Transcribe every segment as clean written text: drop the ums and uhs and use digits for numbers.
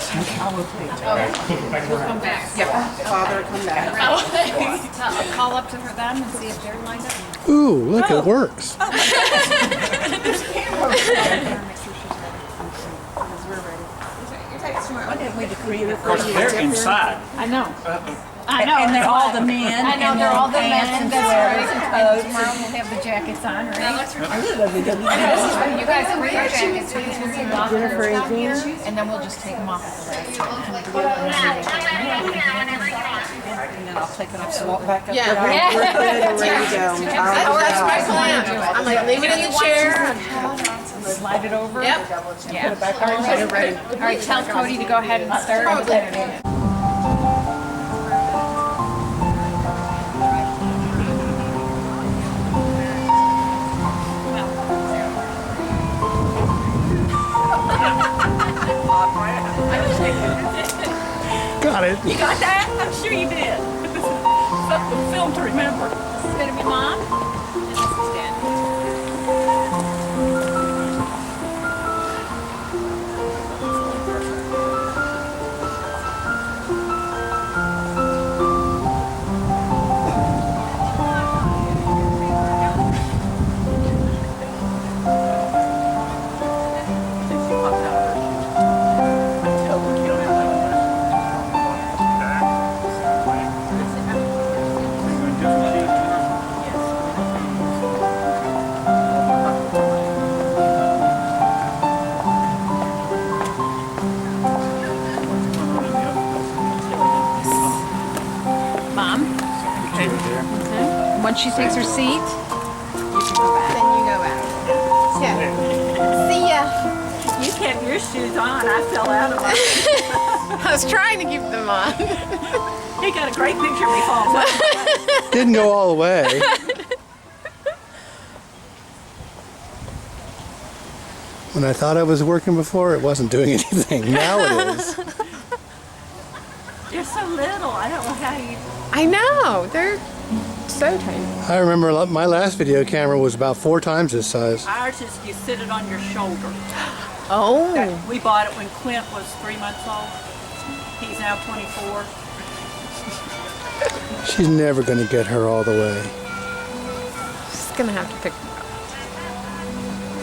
I will too. We'll come back. Yeah, Father, come back. I'll call up to them and see if they're lined up. Ooh, look, it works. Why didn't we decree the Of course, they're inside. I know. I know. And they're all the men. I know, and they're all the pants men. and That's sweaters right. and And coats. tomorrow we'll have the jackets on, right? And You guys can wear your jackets because we'll see Jennifer is here, and then we'll just take them off at the last one. then I'll take it off, so walk back up. Yeah. We're good and ready to go. That's my plan. I'm like, leave it in the chair. Slide it over. Yep. Put it back on. You're ready. All right, tell Cody to go ahead and start. Got it. You got that? I'm sure you did. Something film to remember. This is going to be Mom, and this is Dad. Mom, once she takes her seat, you can go back. Then you go back. Yeah. See ya. You kept your shoes on. I fell out of them. I was trying to keep them on. He got a great picture of me falling down. Didn't go all the way. When I thought I was working before, it wasn't doing anything. Now it is. You're so little. I don't know how you... I know, they're so tiny. I remember my last video camera was about 4 times this size. Ours is you sit it on your shoulder. Oh. We bought it when Clint was 3 months old. He's now 24. She's never going to get her all the way. She's gonna have to pick them up.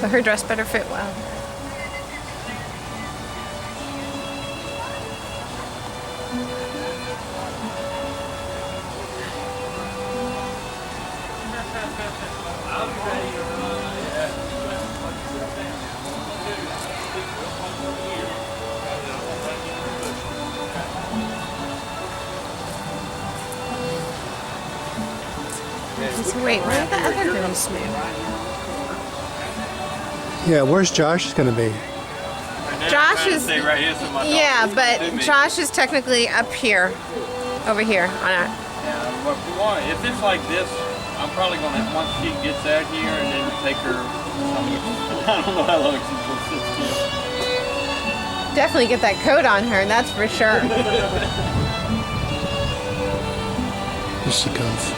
So her dress better fit well. So wait, where are the other groomsmen? Yeah, where's Josh going to be? Josh is, Stay right here so my dog yeah, doesn't but do me. Josh is technically up here, over here on a. Yeah, but if we want, if it's like this, I'm probably gonna once she gets out here and then take her. I don't know how long she'll sit still. Definitely get that coat on her, that's for sure. Here she comes.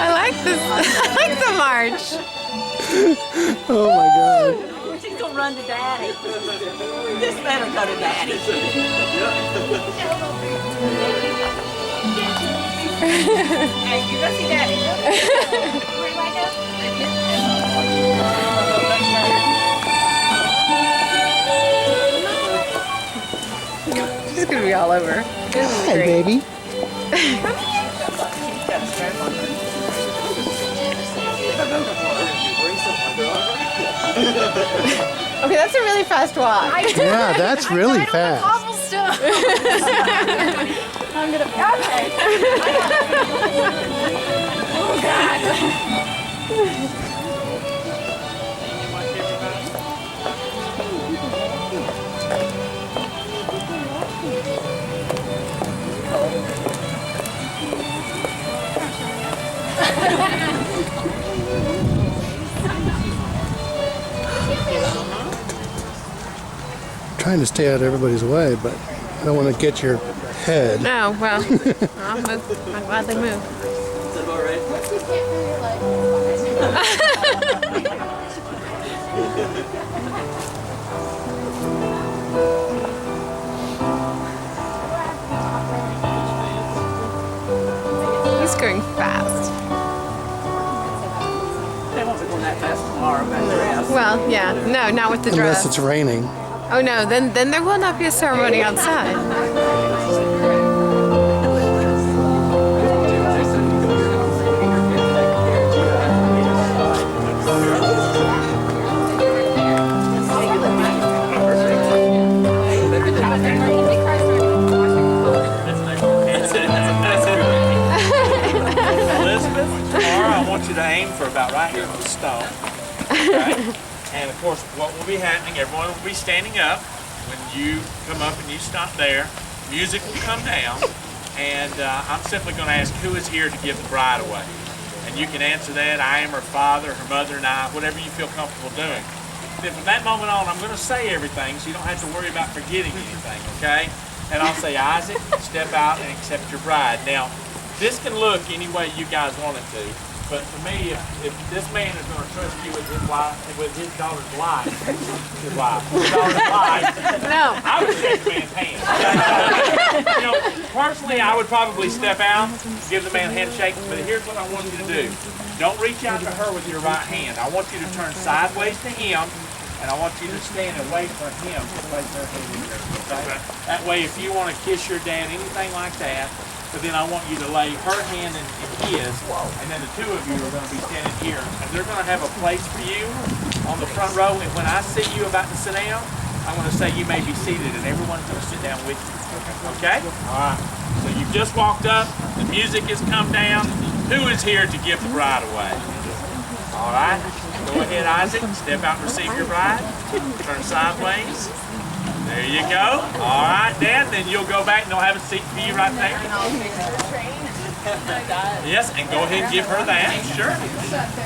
I like this. I like the march. Oh my God. She's going to run to Daddy. This better go to Daddy. Hey, you go see Daddy. Where do I She's gonna be all over. Hi, baby. Okay, that's a really fast walk. Yeah, that's really fast. I'm gonna. Okay. Oh God. trying to stay out of everybody's way, but I don't want to get your head. No, well, I'll move. I'm glad they moved. Is that all right? He's going fast. They won't be going that fast tomorrow, but dress. Well, yeah. No, not with the Unless dress. it's raining. Oh no, then there will not be a ceremony outside. Elizabeth, tomorrow I want you to aim for about right here on the stone. Okay? And of course, what will be happening, everyone will be standing up. When you come up and you stop there, music will come down, and I'm simply going to ask who is here to give the bride away. And you can answer that, I am her father, her mother, and I, whatever you feel comfortable doing. Then from that moment on, I'm going to say everything, so you don't have to worry about forgetting anything, okay? And I'll say, Isaac, step out and accept your bride. Now, this can look any way you guys want it to, but for me, if this man is going to trust you with his wife, with his daughter's life, his daughter's life, No. I would shake the man's hand. You know, personally, I would probably step out, give the man a handshake, but here's what I want you to do. Don't reach out to her with your right hand. I want you to turn sideways to him, and I want you to stand away from him to place her hand in yours. Okay? That way, if you want to kiss your dad, anything like that, but then I want you to lay her hand in his, and then the two of you are going to be standing here, and they're going to have a place for you on the front row, and when I see you about to sit down, I'm going to say you may be seated, and everyone's going to sit down with you. Okay? All right. So you've just walked up, the music has come down. Who is here to give the bride away? All right. Go ahead, Isaac. Step out and receive your bride. Turn sideways. There you go. All right, Dad. Then you'll go back and they'll have a seat for you right there. Yes, and go ahead and give her that. Sure.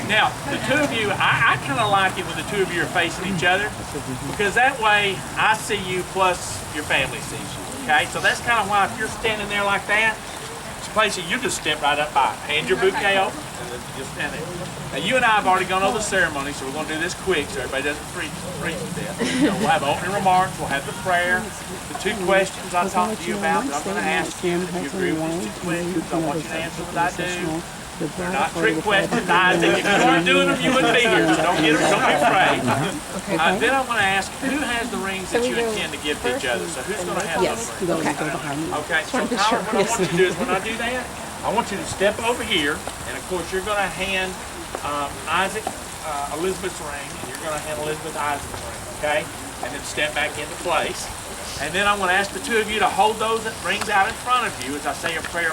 Now, the two of you, I kind of like it when the two of you are facing each other because that way I see you plus your family sees you. Okay? So that's kind of why if you're standing there like that, it's a place that you just step right up by. Hand your bouquet open and then you just stand there. Now, you and I have already gone over the ceremony, so we're going to do this quick so everybody doesn't freeze to death. So we'll have opening remarks, we'll have the prayer, the two questions I talked to you about that I'm going to ask you. If you agree with these two questions, I want you to answer what I do. They're not trick questions. If you weren't doing them, you wouldn't be here, so don't be afraid. Then I want to ask, who has the rings that you intend to give to each other? So who's going to have those rings? Okay, so Tyler, what I want you to do is when I do that, I want you to step over here, and of course you're going to hand Isaac Elizabeth's ring, and you're going to hand Elizabeth Isaac's ring, okay? And then step back into place. And then I'm going to ask the two of you to hold those rings out in front of you as I say a prayer.